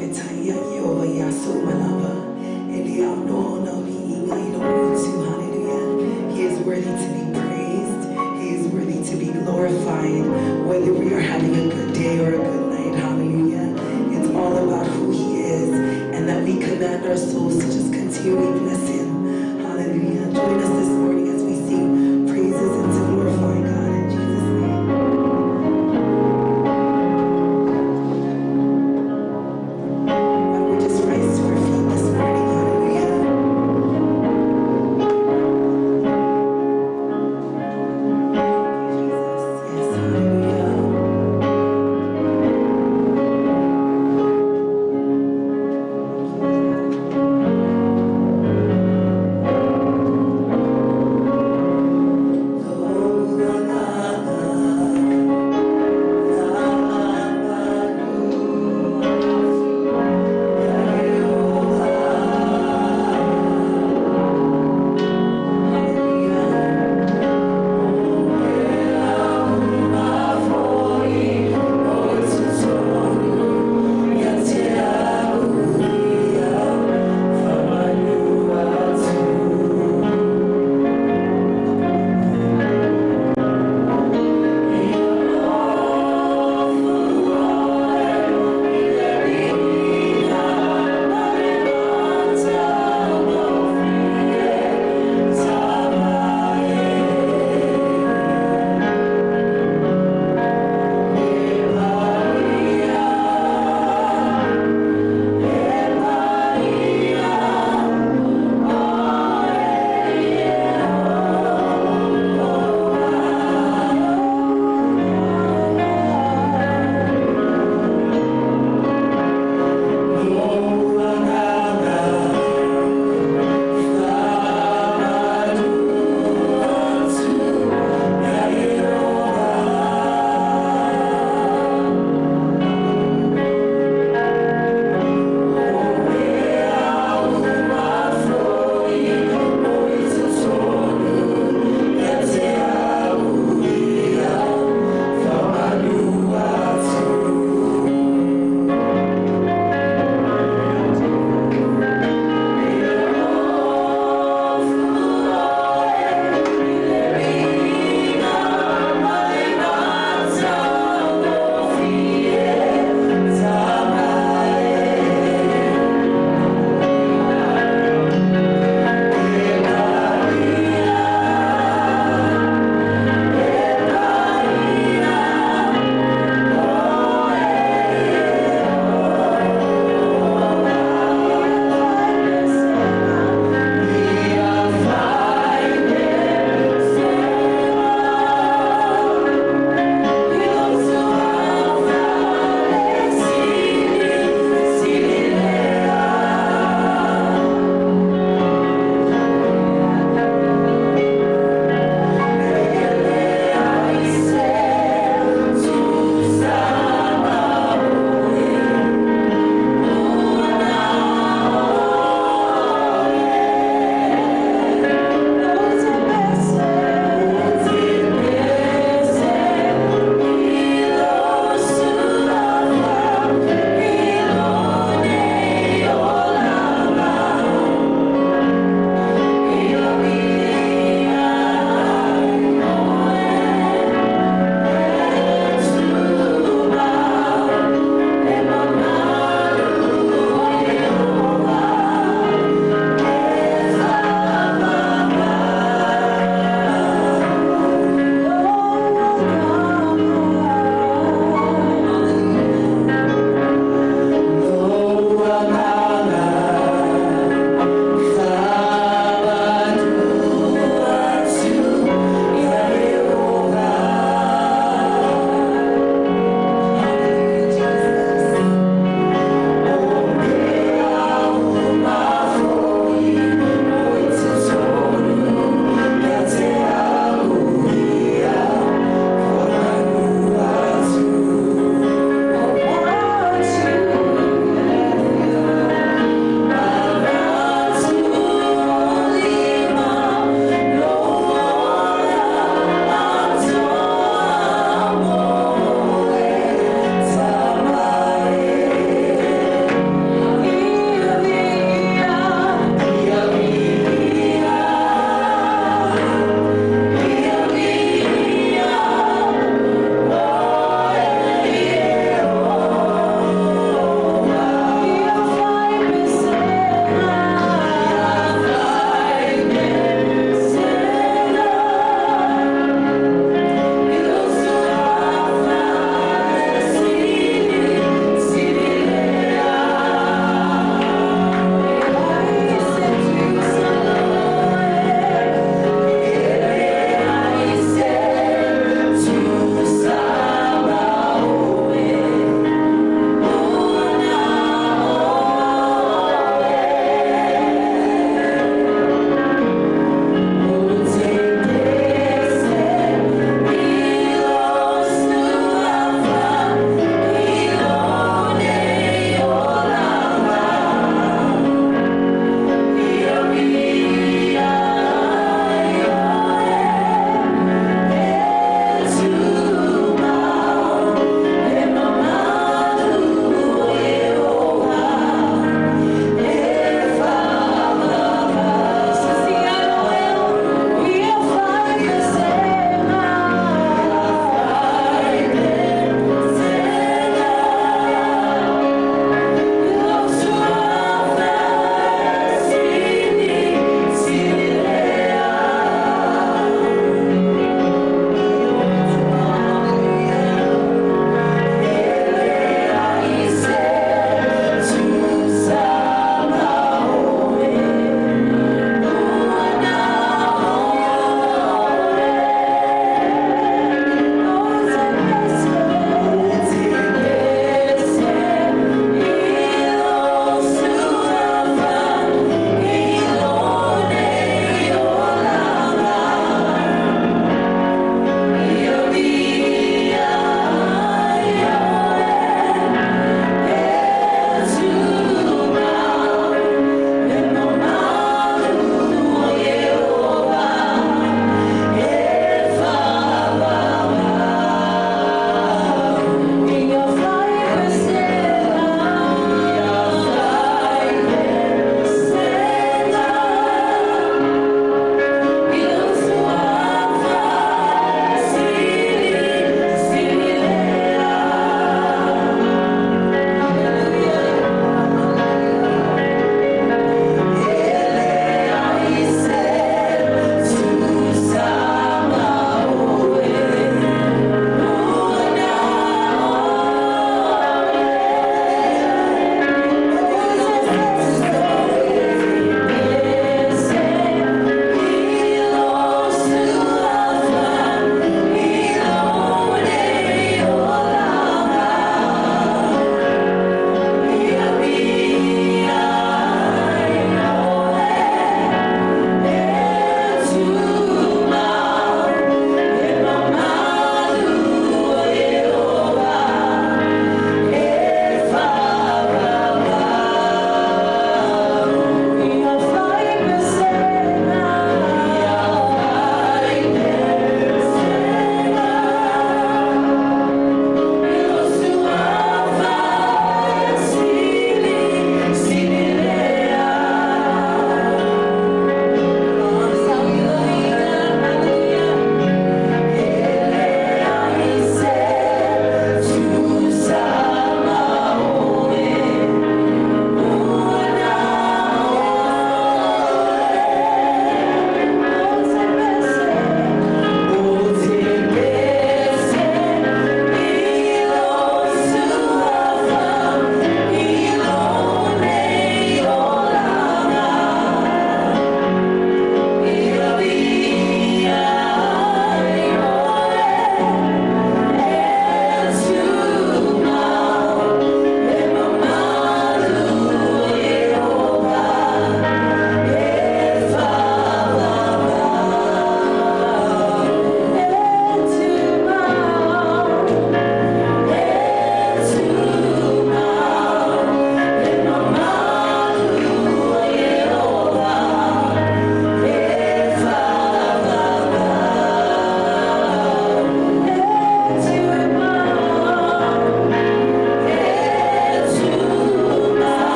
Fetaya Yova Yaso Malava. Elia no no be hallelujah. He is worthy to be praised. He is worthy to be glorified. Whether we are having a good day or a good night, hallelujah. It's all about who he is, and that we command our souls to just continually bless him. Hallelujah. Join us this morning as we sing praises and to glorify God in Jesus' name. And we just rise to our feet this morning. Hallelujah. Yes, hallelujah.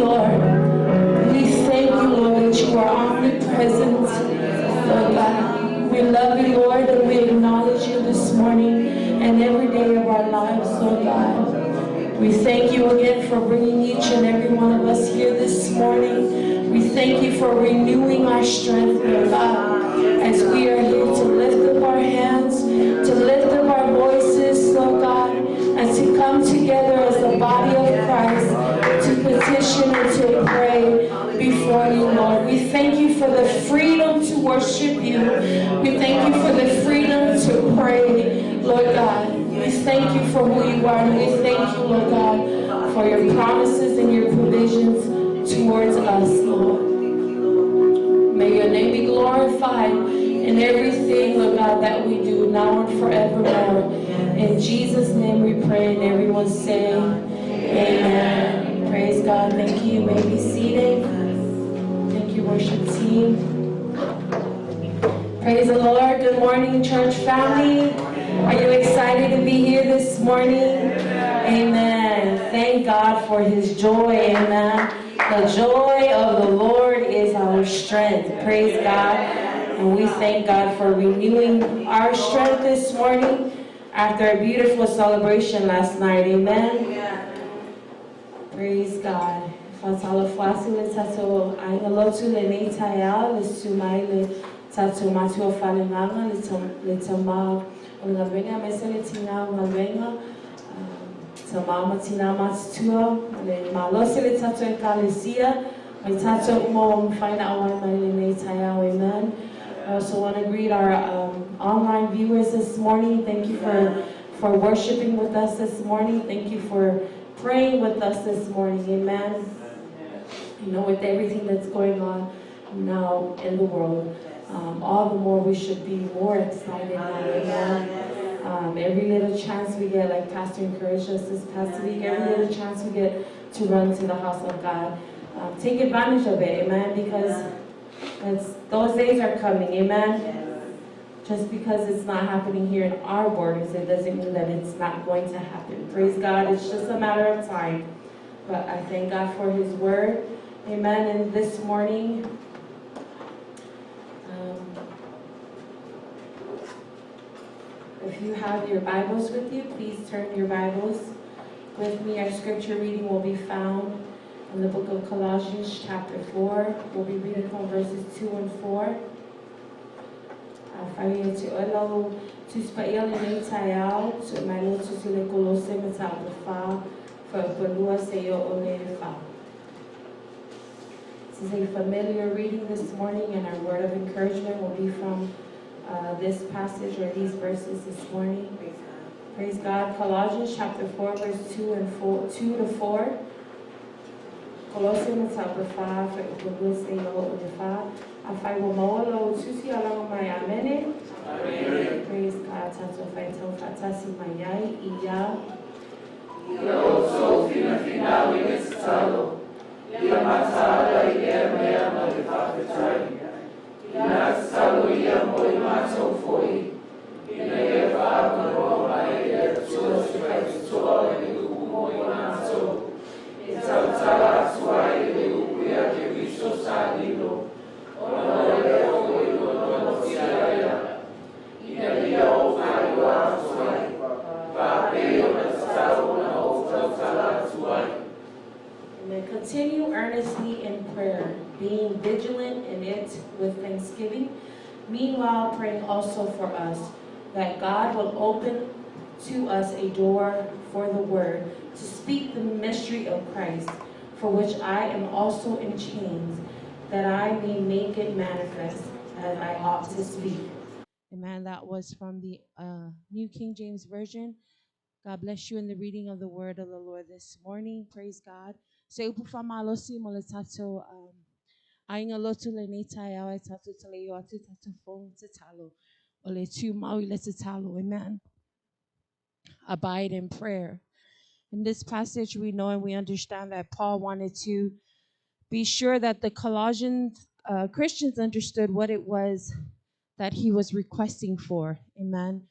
Lord. We thank you, Lord, that you are omnipresent, Lord God. We love you, Lord, and we acknowledge you this morning and every day of our lives, Lord God. We thank you again for bringing each and every one of us here this morning. We thank you for renewing our strength, Lord God, as we are here to lift up our hands, to lift up our voices, Lord God, and to come together as the body of Christ to petition and to pray before you, Lord. We thank you for the freedom to worship you. We thank you for the freedom to pray, Lord God. We thank you for who you are, and we thank you, Lord God, for your promises and your provisions towards us, Lord. May your name be glorified in everything, Lord God, that we do now and forevermore. In Jesus' name we pray, and everyone say, amen. Praise God. Thank you. You may be seated. Thank you, worship team. Praise the Lord. Good morning, church family. Are you excited to be here this morning? Amen. Thank God for his joy. Amen. The joy of the Lord is our strength. Praise God. And we thank God for renewing our strength this morning after a beautiful celebration last night. Amen. Praise God. Fatalo fasile tato ailotu le neitaya le sumaile tato matu falinanga le tama una venga mesele tina una venga tama tina matua le malose le tato en calesia le tato mo find out why my le neitaya. Amen. I also want to greet our online viewers this morning. Thank you for worshiping with us this morning. Thank you for praying with us this morning. Amen. You know, with everything that's going on now in the world, all the more we should be more excited now. Amen. Every little chance we get, like Pastor encouraged us this past week, every little chance we get to run to the house of God, take advantage of it. Amen. Because those days are coming. Amen. Just because it's not happening here in our borders, it doesn't mean that it's not going to happen. Praise God. It's just a matter of time. But I thank God for his word. Amen. And this morning, if you have your Bibles with you, please turn your Bibles with me. Our scripture reading will be found in the book of Colossians chapter 4. We'll be reading from verses 2 and 4. Faria to allow to spell in Italian, to my Lord to see the Colosseum without the far for Balua say your only far. This is a familiar reading this morning, and our word of encouragement will be from this passage or these verses this morning. Praise God. Colossians chapter 4, verse 2 to 4. Colosseum without the far for Balua say your only far. Afai wo mawalo tusi alama mai amene. Praise God. Tato fai tau fatasi mayai iya. Yo so fina final inestalo. Ia matada ia mea malifatai. Ina salo ia moi maso foi. Ina ia va mo mai ia so fai so e u moi maso. Ita tala suai e u ia que visto salino. And continue earnestly in prayer, being vigilant in it with thanksgiving. Meanwhile, praying also for us, that God will open to us a door for the word, to speak the mystery of Christ, for which I am also in chains, that I may make it manifest as I ought to speak. Amen. That was from the New King James Version. God bless you in the reading of the word of the Lord this morning. Praise God. So upufamalosi moletato ainalotu lenitaya etatu teleyo atatu fong tetalo ole tu maui letetalo. Amen. Abide in prayer. In this passage, we know and we understand that Paul wanted to be sure that the Colossians Christians understood what it was that he was requesting for. Amen.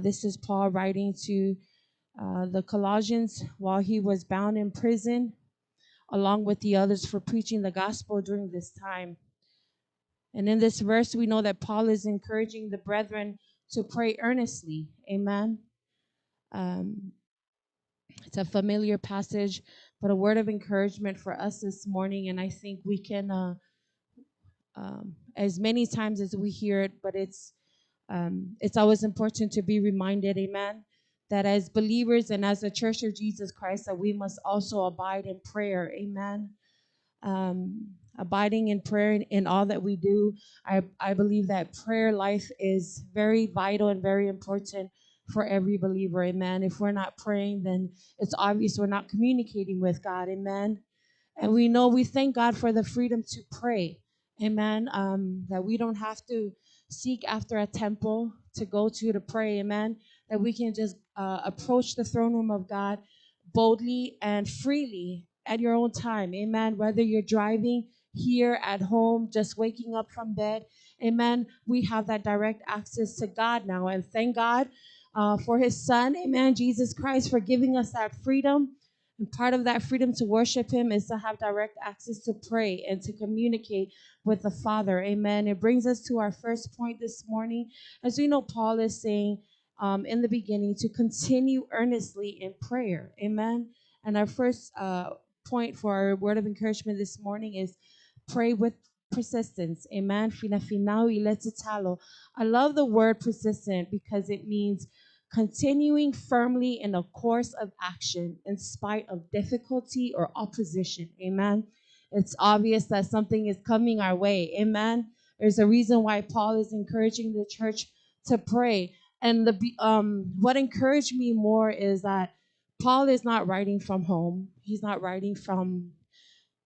This is Paul writing to the Colossians while he was bound in prison. along with the others for preaching the gospel during this time. And in this verse, we know that Paul is encouraging the brethren to pray earnestly. Amen. Um, it's a familiar passage, but a word of encouragement for us this morning. And I think we can, as many times as we hear it, but it's always important to be reminded, amen, that as believers and as the Church of Jesus Christ, that we must also abide in prayer. Amen. Abiding in prayer in all that we do. I believe that prayer life is very vital and very important for every believer. Amen. If we're not praying, then it's obvious we're not communicating with God. Amen. And we thank God for the freedom to pray. Amen. That we don't have to seek after a temple to go to pray. Amen. That we can just approach the throne room of God boldly and freely at your own time. Amen. Whether you're driving, here at home, just waking up from bed. Amen. We have that direct access to God now. And thank God for his son. Amen. Jesus Christ for giving us that freedom. And part of that freedom to worship him is to have direct access to pray and to communicate with the Father. Amen. It brings us to our first point this morning. As we know, Paul is saying in the beginning to continue earnestly in prayer. Amen. And our first point for our word of encouragement this morning is pray with persistence. Amen. I love the word persistent because it means continuing firmly in a course of action in spite of difficulty or opposition. Amen. It's obvious that something is coming our way. Amen. There's a reason why Paul is encouraging the church to pray. And what encouraged me more is that Paul is not writing from home. He's not writing from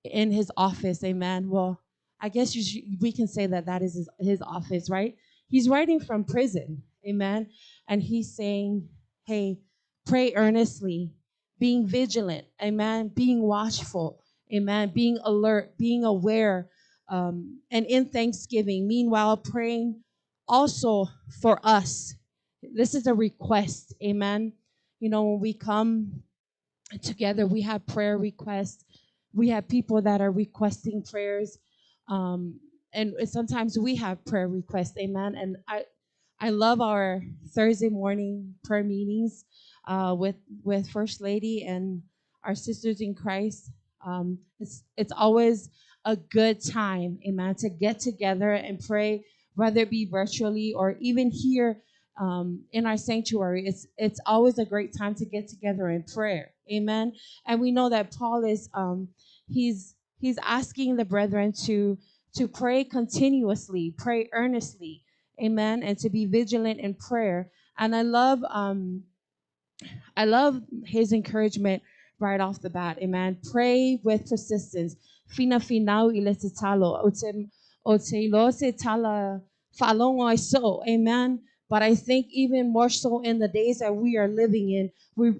in his office. Amen. Well, I guess we can say that that is his office, right? He's writing from prison. Amen. And he's saying, hey, pray earnestly, being vigilant. Amen. Being watchful. Amen. Being alert, being aware, and in thanksgiving. Meanwhile, praying also for us. This is a request. Amen. You know, when we come together, we have prayer requests. We have people that are requesting prayers, um, and sometimes we have prayer requests. Amen. And I love our Thursday morning prayer meetings with First Lady and our sisters in Christ. It's always a good time, amen, to get together and pray, whether it be virtually or even here in our sanctuary. It's always a great time to get together in prayer, amen. And we know that Paul is he's asking the brethren to pray continuously, pray earnestly, amen, and to be vigilant in prayer. And I love his encouragement right off the bat. Amen. Pray with persistence. Fina finau iletitalo. Otelo se tala falong so. Amen. But I think even more so in the days that we are living in,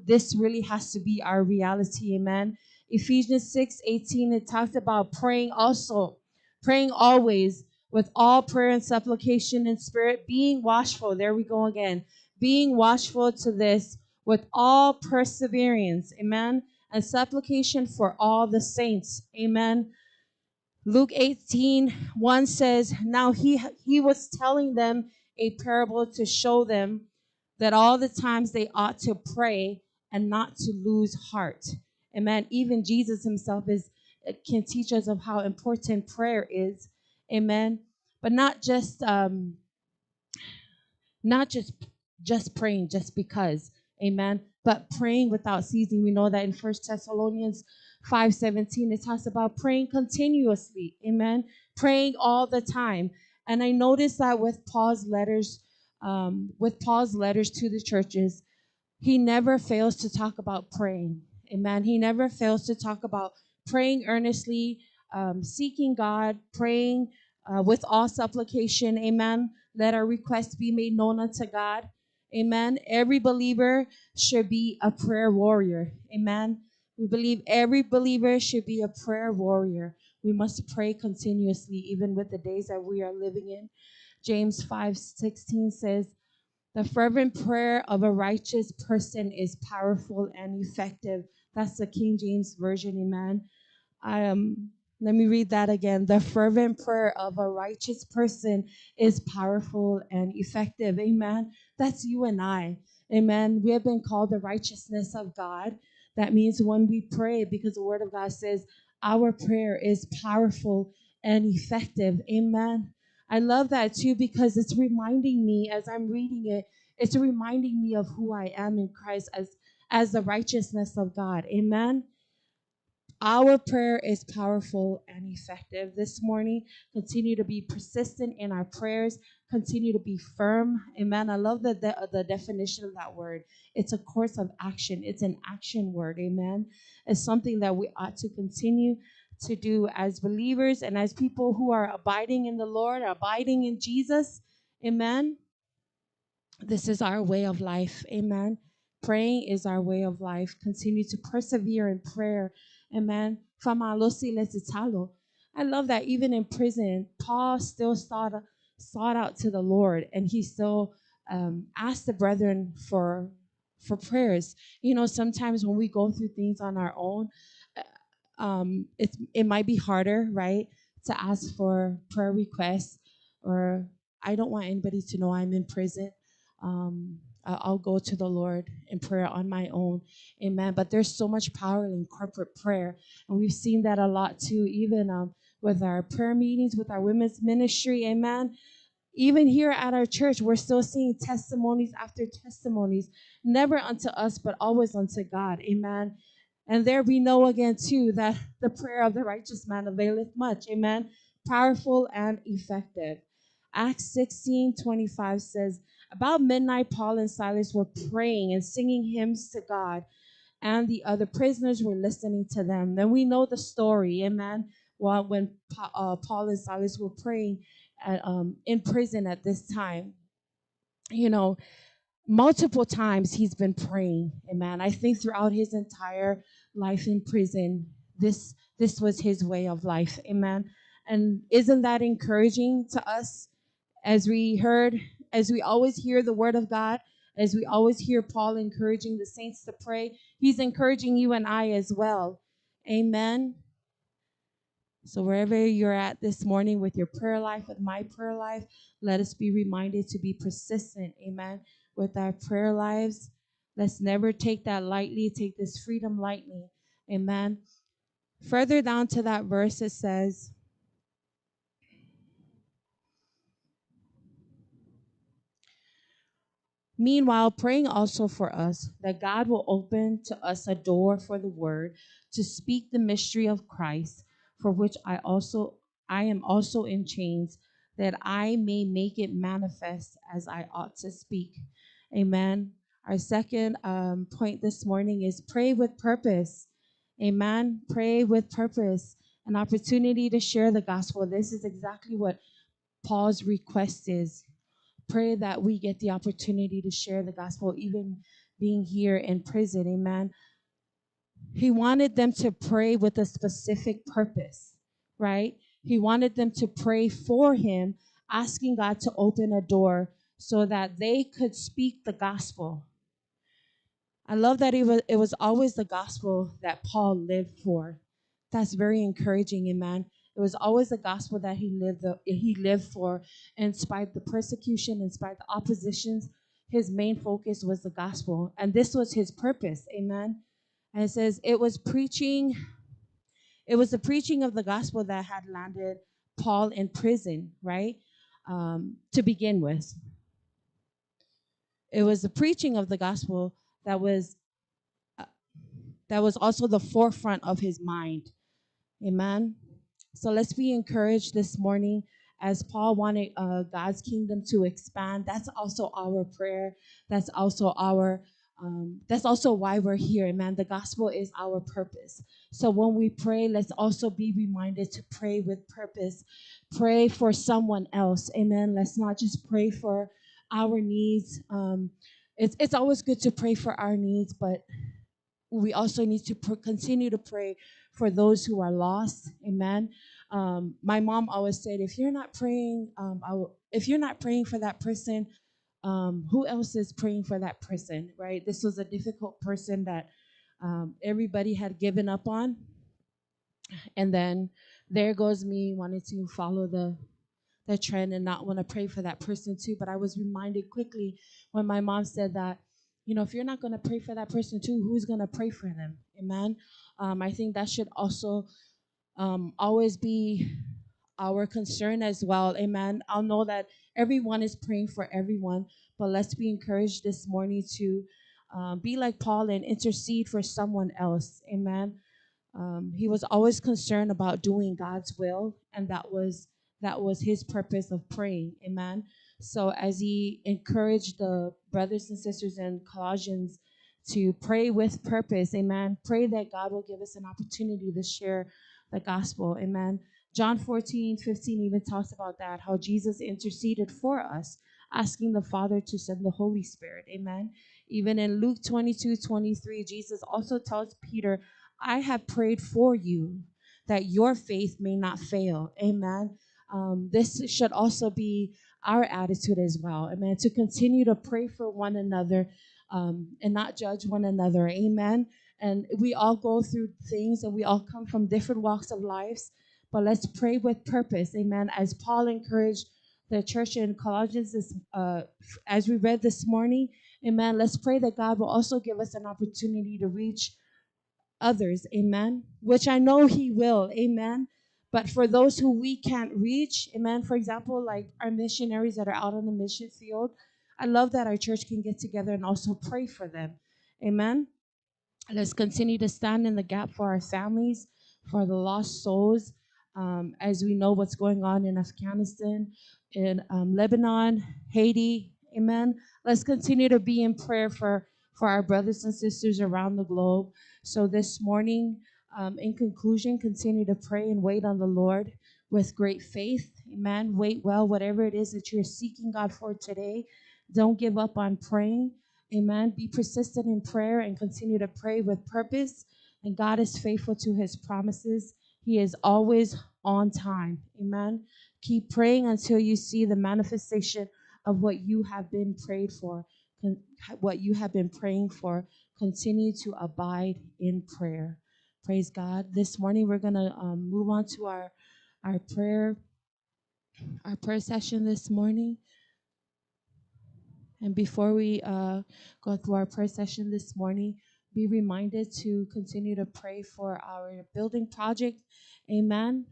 this really has to be our reality. Amen. Ephesians 6:18, it talks about praying also, praying always with all prayer and supplication in spirit, being watchful. There we go again. Being watchful to this with all perseverance, amen, and supplication for all the saints, amen. Luke 18:1 says, now he was telling them a parable to show them that all the times they ought to pray and not to lose heart. Amen. Even Jesus himself can teach us of how important prayer is. Amen. But not just praying just because, amen, but praying without ceasing. We know that in 1 Thessalonians 5:17 it talks about praying continuously, amen, praying all the time. And I noticed that with Paul's letters to the churches, he never fails to talk about praying. Amen. He never fails to talk about praying earnestly, seeking God, praying with all supplication. Amen. Let our requests be made known unto God. Amen. Every believer should be a prayer warrior. Amen. We believe every believer should be a prayer warrior. We must pray continuously, even with the days that we are living in. James 5:16 says, the fervent prayer of a righteous person is powerful and effective. That's the King James Version, amen. Let me read that again. The fervent prayer of a righteous person is powerful and effective. Amen. That's you and I. Amen. We have been called the righteousness of God. That means when we pray, because the word of God says our prayer is powerful and effective. Amen. I love that too because it's reminding me as I'm reading it, it's reminding me of who I am in Christ as the righteousness of God. Amen. Our prayer is powerful and effective this morning. Continue to be persistent in our prayers. Continue to be firm. Amen. I love the definition of that word. It's a course of action. It's an action word. Amen. It's something that we ought to continue to do as believers and as people who are abiding in the Lord, abiding in Jesus. Amen. This is our way of life. Amen. Praying is our way of life. Continue to persevere in prayer. Amen. I love that even in prison, Paul still sought out to the Lord, and he still asked the brethren for prayers. You know, sometimes when we go through things on our own, it might be harder, right, to ask for prayer requests, or I don't want anybody to know I'm in prison. I'll go to the Lord in prayer on my own. Amen. But there's so much power in corporate prayer. And we've seen that a lot too, even with our prayer meetings, with our women's ministry. Amen. Even here at our church, we're still seeing testimonies after testimonies, never unto us, but always unto God. Amen. And there we know again, too, that the prayer of the righteous man availeth much. Amen. Powerful and effective. Acts 16:25 says, about midnight, Paul and Silas were praying and singing hymns to God, and the other prisoners were listening to them. Then we know the story, amen. Well, when Paul and Silas were praying in prison at this time, you know, multiple times he's been praying, amen. I think throughout his entire life in prison, this was his way of life, amen. And isn't that encouraging to us as we always hear the word of God, as we always hear Paul encouraging the saints to pray, he's encouraging you and I as well. Amen. So wherever you're at this morning with your prayer life, with my prayer life, let us be reminded to be persistent, amen, with our prayer lives. Let's never take that lightly, take this freedom lightly, amen. Further down to that verse, it says, meanwhile, praying also for us that God will open to us a door for the word to speak the mystery of Christ, for which I am also in chains, that I may make it manifest as I ought to speak. Amen. Our second point this morning is pray with purpose. Amen. Pray with purpose. An opportunity to share the gospel. This is exactly what Paul's request is. Pray that we get the opportunity to share the gospel, even being here in prison. Amen. He wanted them to pray with a specific purpose, right? He wanted them to pray for him, asking God to open a door so that they could speak the gospel. I love that it was always the gospel that Paul lived for. That's very encouraging, amen. It was always the gospel that he lived for, in spite of the persecution, in spite of the oppositions. His main focus was the gospel, and this was his purpose, amen. And it says it was the preaching of the gospel that had landed Paul in prison, right? To begin with, it was the preaching of the gospel that was also the forefront of his mind. Amen. So let's be encouraged this morning as Paul wanted God's kingdom to expand. That's also our prayer. That's also that's also why we're here. Amen. The gospel is our purpose. So when we pray, let's also be reminded to pray with purpose. Pray for someone else. Amen. Let's not just pray for our needs. It's always good to pray for our needs, but we also need to continue to pray for those who are lost. Amen. My mom always said, if you're not praying, if you're not praying for that person, who else is praying for that person, right? This was a difficult person that everybody had given up on. And then there goes me wanting to follow the trend and not want to pray for that person too. But I was reminded quickly when my mom said that, if you're not going to pray for that person too, who's going to pray for them? Amen. I think that should also always be our concern as well. Amen. I'll know that everyone is praying for everyone, but let's be encouraged this morning to be like Paul and intercede for someone else. Amen. He was always concerned about doing God's will, and that was his purpose of praying. Amen. So as he encouraged the brothers and sisters in Colossians to pray with purpose, amen. Pray that God will give us an opportunity to share the gospel. Amen. John 14:15 even talks about that, how Jesus interceded for us, asking the Father to send the Holy Spirit. Amen. Even in Luke 22:23, Jesus also tells Peter, I have prayed for you that your faith may not fail. Amen. This should also be our attitude as well. Amen. To continue to pray for one another and not judge one another. Amen. And we all go through things and we all come from different walks of lives, but let's pray with purpose. Amen. As Paul encouraged the church in Colossians, as we read this morning, amen. Let's pray that God will also give us an opportunity to reach others, amen, which I know he will, amen. But for those who we can't reach, amen, for example, like our missionaries that are out on the mission field, I love that our church can get together and also pray for them, amen. Let's continue to stand in the gap for our families, for the lost souls, as we know what's going on in Afghanistan, in Lebanon, Haiti. Amen. Let's continue to be in prayer for our brothers and sisters around the globe. So this morning, in conclusion, continue to pray and wait on the Lord with great faith. Amen. Wait well, whatever it is that you're seeking God for today. Don't give up on praying. Amen. Be persistent in prayer and continue to pray with purpose. And God is faithful to his promises. He is always on time. Amen. Keep praying until you see the manifestation of what you have been prayed for, what you have been praying for. Continue to abide in prayer. Praise God. This morning we're going to move on to our prayer session this morning. And before we go through our prayer session this morning, be reminded to continue to pray for our building project. Amen.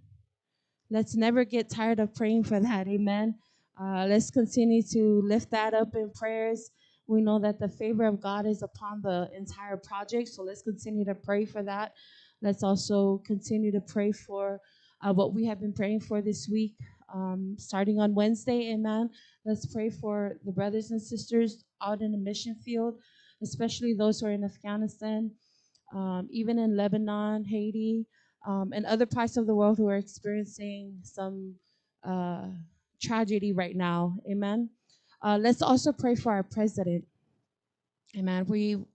Let's never get tired of praying for that. Amen. Let's continue to lift that up in prayers. We know that the favor of God is upon the entire project, so let's continue to pray for that. Let's also continue to pray for what we have been praying for this week, starting on Wednesday. Amen. Let's pray for the brothers and sisters out in the mission field, especially those who are in Afghanistan, even in Lebanon, Haiti, and other parts of the world who are experiencing some uh, tragedy right now. Amen. Let's also pray for our president. Amen.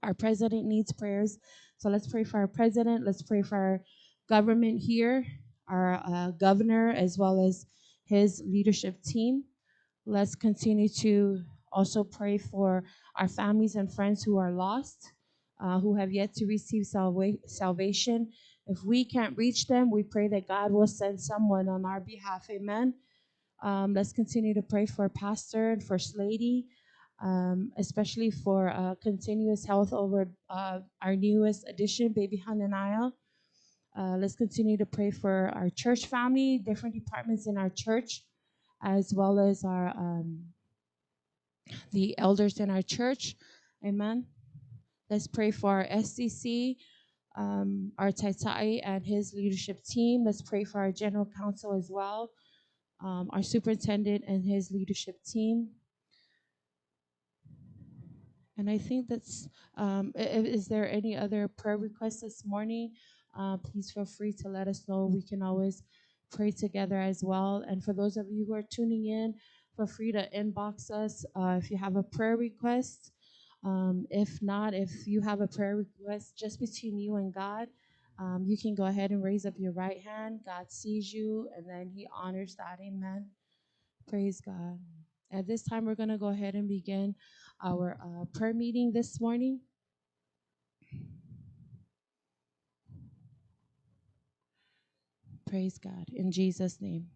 Our president needs prayers, so let's pray for our president. Let's pray for our government here, our governor, as well as his leadership team. Let's continue to also pray for our families and friends who are lost, who have yet to receive salvation. If we can't reach them, we pray that God will send someone on our behalf. Amen. Let's continue to pray for Pastor and First Lady, especially for continuous health over our newest addition, baby Hananiah. Let's continue to pray for our church family, different departments in our church, as well as the elders in our church. Amen. Let's pray for our SCC, our Taitai and his leadership team. Let's pray for our general counsel as well, our superintendent and his leadership team. And I think that's, is there any other prayer requests this morning? Please feel free to let us know. We can always pray together as well. And for those of you who are tuning in, feel free to inbox us if you have a prayer request. If not, if you have a prayer request just between you and God, you can go ahead and raise up your right hand. God sees you, and then he honors that. Amen. Praise God. At this time, we're going to go ahead and begin our prayer meeting this morning. Praise God. In Jesus' name.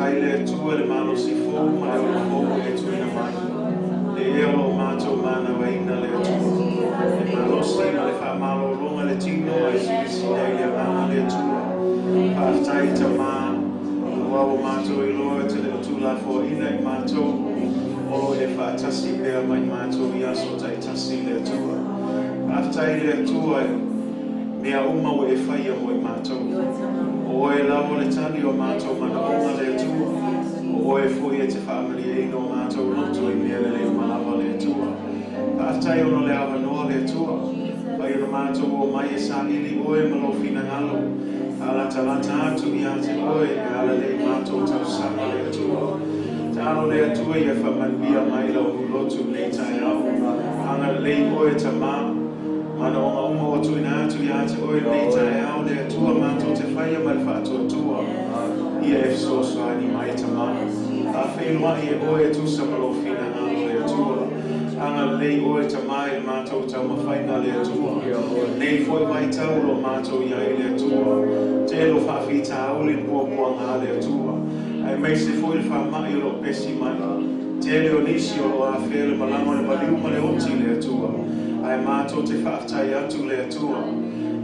tai le tua le malo si fo ma le fo e tu na mai le elo mato mana vaina le tua le malo si ma le fa malo lunga le tino e si dai le mana le tua pa tai ta ma wa mato I lo te le tu la fo ina I mato o e fa tasi pe mai mato ia so tai tasi le tua pa tai le tua mea uma o e fai o e mato o e lavo le tani o mato mana oma le tua o e foi e te family e no mato loto I mea le malava le tua pa tai o no le ava noa le tua pai o mato o mai e sa ili o e malo fina ngalo ala talata atu ia te oe ala le mato tau sama le tua talo le tua ia whamanbia mai lau lotu le tai au anga le oe ta maa mana o uma o tu ina atu ia te oe le tai au le tua mato te whaia mai whatua tua ia e so swani mai ta maa a whenua I e oe tu samalo fina ngalo le tua anga le oe ta mai mato tau mawhaina le tua nei foi mai tau lo mato ia I le tua te lo whawhi tau le pua ngā le tua ai mai se foi le whamai lo pesi mai te leo nisi o lo a where malama le maliuma le oti le tua ai mato te whaftai atu le tua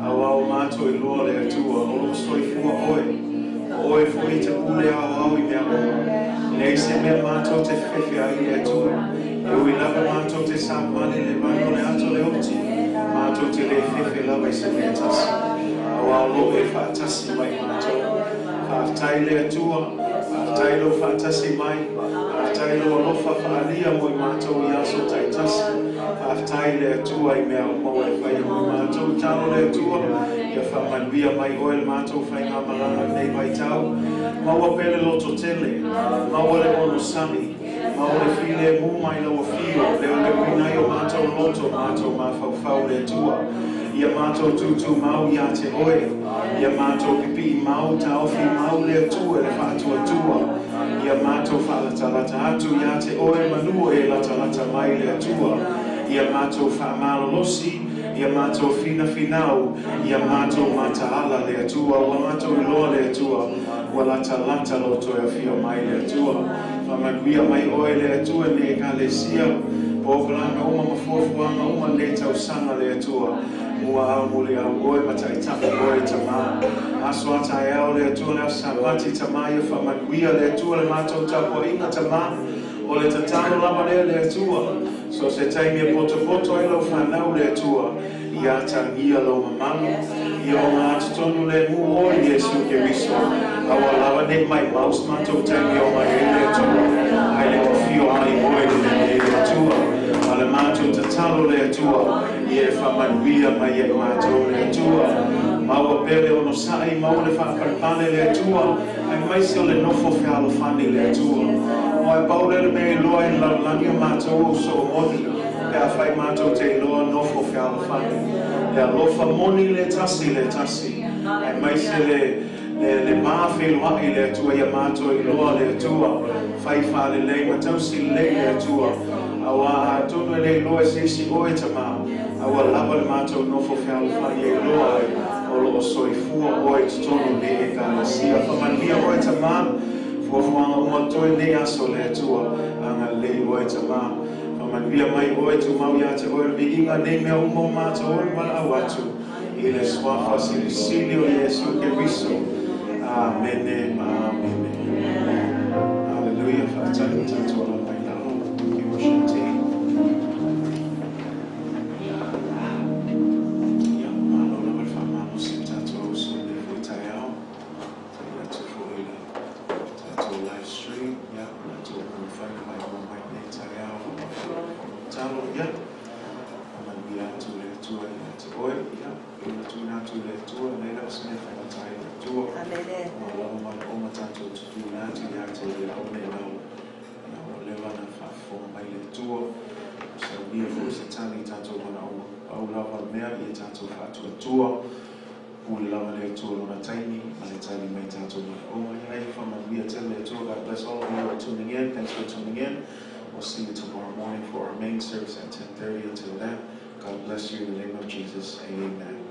a wao mato I loa le tua o lo soi fua oe foi te pule au I mea oa nei se mea mato te whewhi ai le tua e ui lava mato te samani le mano le ato le oti mato te le whewhi lava I se mea tasi a wao lo e whaatasi mai mato whaftai le tua whaftai lo whaatasi mai whaftai lo lofa whaalia mo I mato I aso tai tasi whaftai le tua I mea umau e whai mo I mato talo le tua ia whamanuia mai oe le mato whai ngā malanga nei mai tau maua pele loto tele maua le ono sani maua le while mu mai lau fio leo le winai o mato loto mato mawhau le tua ia mato tutu mau ia te oe ia mato pipi mau tauwhi mau le tua le whātua tua ia mato whalatalata atu ia te oe manu e latalata mai le tua ia mato whamalo losi ia mato fina finau ia mato mataala le tua wa mato iloa le tua wa latalata loto e fio mai le tua whamanuia mai oe le tua ne kalesia Poglanga uma mafofuanga uma le tausanga le tua mua au muli au oe matai tapu oe tama aso atai au le tua le samati tama ia whamanuia le tua le matou tapo inga tama o le tatano lama le tua so se taimia poto e lo whanau le tua ia tangia lo mamamu ia o ngā tutonu le mu o Yesu ke riso awa lava ne mai maus matou taimia o mai le tua ai le ofio ai oe le tua ale matou tatalo le tua ia whamanuia mai e matou le tua maua pele ono sai mau le whaaparapane le tua ai mai se o le nofo whialo whani le tua o e paule le me loa I lalani o matou o so moni e a whai matou te loa nofo whialo whani e a lofa moni le tasi ai mai se le mawhelo ai le tua ia matou I loa le tua whai whale lei matausi le tua awa a tonu e le loa se isi oe tama awa lava le matou nofo whialo whani e loa o lo soifua oe tonu ne e kalesia whamania oe tama fuafuanga uma toe ne aso le tua anga le oe tama whamania mai oe tu mau ia te oe vi inga ne mea umo matou oe mana awatu I le swafa silisili o Yesu ke riso amene Hallelujah whaatani tatu ala mai lao ki worship team livestream, yeah, to find my own talo, yeah, and we are to let to oil, yeah, to not to let to and let us never time to my to do that, yeah, to the only level of form by the tour. So we have also tani tato our love mea ye tato fatu tour. Lava le tour on a tiny, and it's only made out of my from and we attend the tour. God bless all of you for tuning in. Thanks for tuning in. We'll see you tomorrow morning for our main service at 10:30. Until then, God bless you in the name of Jesus. Amen.